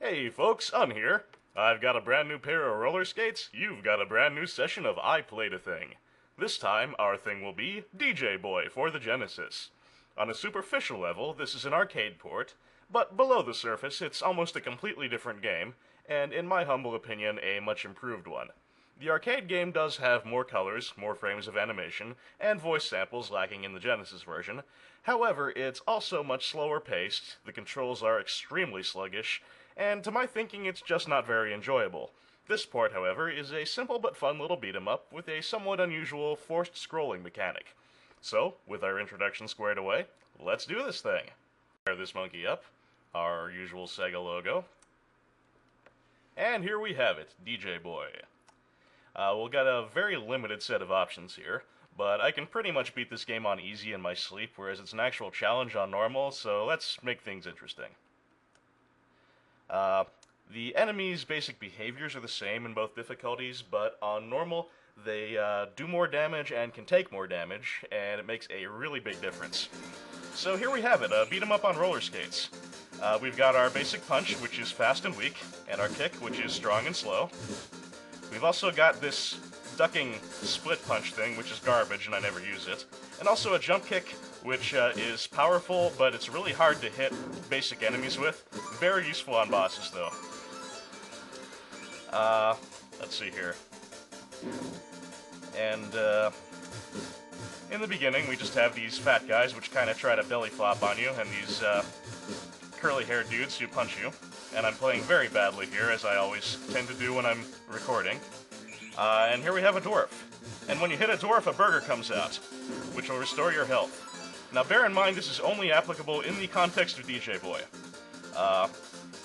Hey folks, Un here. I've got a brand new pair of roller skates, you've got a brand new session of I Played a Thing. This time, our thing will be DJ Boy for the Genesis. On a superficial level, this is an arcade port, but below the surface, it's almost a completely different game, and in my humble opinion, a much improved one. The arcade game does have more colors, more frames of animation, and voice samples lacking in the Genesis version. However, it's also much slower paced, the controls are extremely sluggish, and to my thinking it's just not very enjoyable. This port, however, is a simple but fun little beat-em-up with a somewhat unusual forced scrolling mechanic. So, with our introduction squared away, let's do this thing. Fire this monkey up, our usual Sega logo, and here we have it, DJ Boy. We'll get a very limited set of options here, but I can pretty much beat this game on easy in my sleep, whereas it's an actual challenge on normal, so let's make things interesting. The enemies' basic behaviors are the same in both difficulties, but on normal, they do more damage and can take more damage, and it makes a really big difference. So here we have it, a beat 'em up on roller skates. We've got our basic punch, which is fast and weak, and our kick, which is strong and slow. We've also got this ducking split punch thing, which is garbage and I never use it, and also a jump kick, which is powerful, but it's really hard to hit basic enemies with. Very useful on bosses, though. Let's see here. And, in the beginning, we just have these fat guys, which kind of try to belly flop on you, and these, curly-haired dudes who punch you. And I'm playing very badly here, as I always tend to do when I'm recording. And here we have a dwarf. And when you hit a dwarf, a burger comes out, which will restore your health. Now bear in mind, this is only applicable in the context of DJ Boy.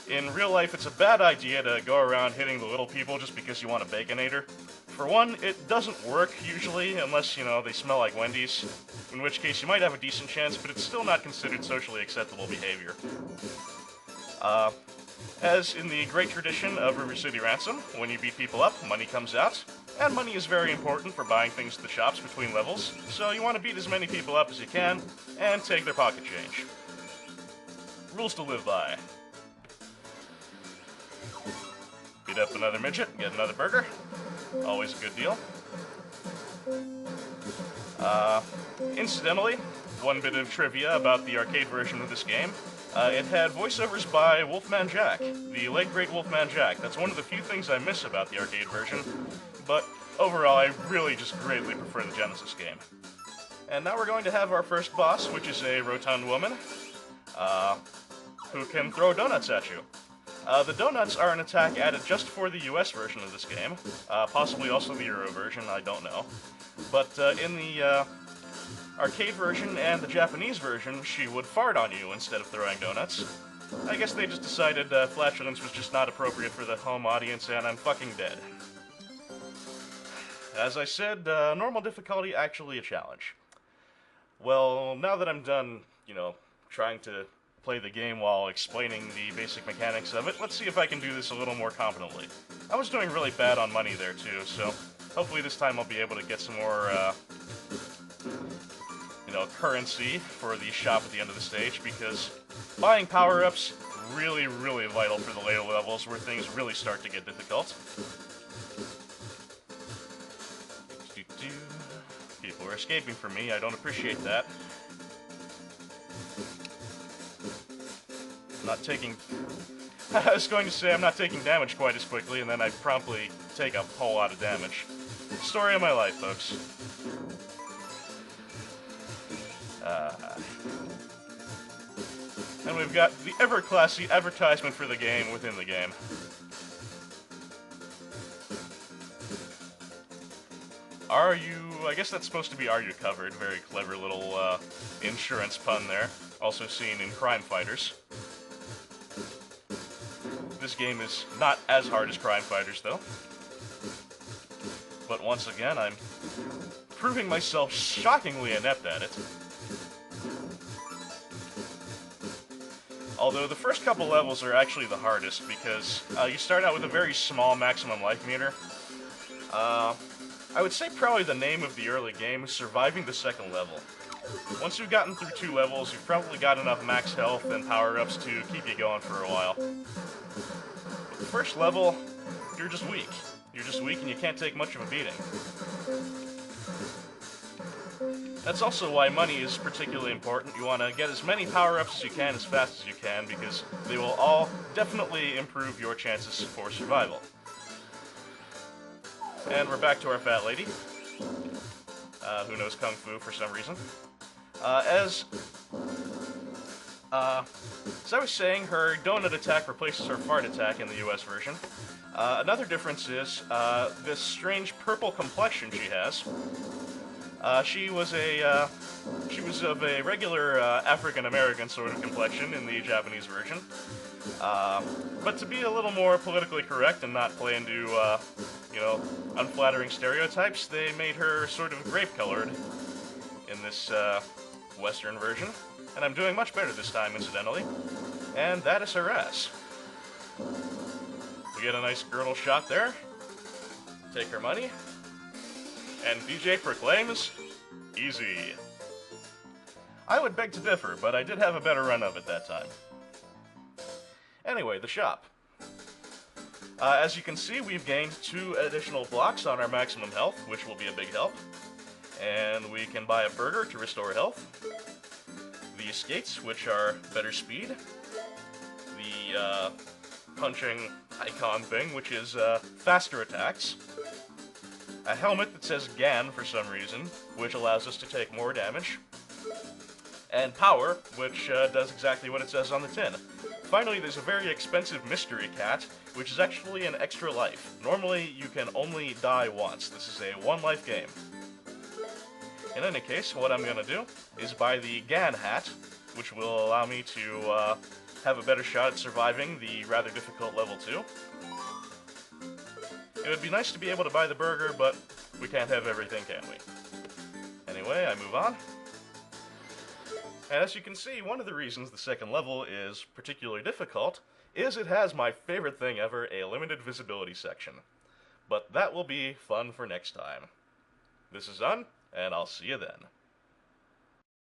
In real life, it's a bad idea to go around hitting the little people just because you want a Baconator. For one, it doesn't work, usually, unless, you know, they smell like Wendy's, in which case you might have a decent chance, but it's still not considered socially acceptable behavior. As in the great tradition of River City Ransom, when you beat people up, money comes out, and money is very important for buying things at the shops between levels, so you want to beat as many people up as you can, and take their pocket change. Rules to live by. Beat up another midget, get another burger. Always a good deal. Incidentally, one bit of trivia about the arcade version of this game. It had voiceovers by Wolfman Jack, the late great Wolfman Jack. That's one of the few things I miss about the arcade version, but overall I really just greatly prefer the Genesis game. And now we're going to have our first boss, which is a rotund woman, who can throw donuts at you. The donuts are an attack added just for the US version of this game, possibly also the Euro version, I don't know. But in the arcade version and the Japanese version, she would fart on you instead of throwing donuts. I guess they just decided flatulence was just not appropriate for the home audience, and I'm fucking dead. As I said, normal difficulty actually a challenge. Well, now that I'm done, you know, trying to play the game while explaining the basic mechanics of it, let's see if I can do this a little more competently. I was doing really bad on money there too, so hopefully this time I'll be able to get some more, you know, currency for the shop at the end of the stage, because buying power-ups really, really vital for the later levels where things really start to get difficult. People are escaping from me, I don't appreciate that. Not taking... I was going to say I'm not taking damage quite as quickly, and then I promptly take a whole lot of damage. Story of my life, folks. And we've got the ever-classy advertisement for the game within the game. Are you... I guess that's supposed to be Are You Covered? Very clever little insurance pun there. Also seen in Crime Fighters. This game is not as hard as Crime Fighters, though. But once again, I'm proving myself shockingly inept at it. Although the first couple levels are actually the hardest, because you start out with a very small maximum life meter. I would say probably the name of the early game is Surviving the Second Level. Once you've gotten through 2 levels, you've probably got enough max health and power-ups to keep you going for a while. With the first level, you're just weak. You're just weak and you can't take much of a beating. That's also why money is particularly important. You want to get as many power-ups as you can as fast as you can, because they will all definitely improve your chances for survival. And we're back to our fat lady, who knows Kung Fu for some reason. As I was saying, her donut attack replaces her fart attack in the US version. Another difference is this strange purple complexion she has. She was of a regular African-American sort of complexion in the Japanese version. But to be a little more politically correct and not play into, unflattering stereotypes, they made her sort of grape-colored in this Western version. And I'm doing much better this time, incidentally. And that is her ass. We get a nice girdle shot there. Take her money. And DJ proclaims, easy. I would beg to differ, but I did have a better run of it that time. Anyway, the shop. As you can see, we've gained 2 additional blocks on our maximum health, which will be a big help. And we can buy a burger to restore health. The skates, which are better speed. The punching icon thing, which is faster attacks. A helmet that says GAN for some reason, which allows us to take more damage. And power, which does exactly what it says on the tin. Finally, there's a very expensive mystery cat, which is actually an extra life. Normally, you can only die once. This is a 1-life game. In any case, what I'm gonna do is buy the GAN hat, which will allow me to have a better shot at surviving the rather difficult level 2. It would be nice to be able to buy the burger, but we can't have everything, can we? Anyway, I move on. And as you can see, one of the reasons the second level is particularly difficult is it has my favorite thing ever, a limited visibility section. But that will be fun for next time. This is Un, and I'll see you then.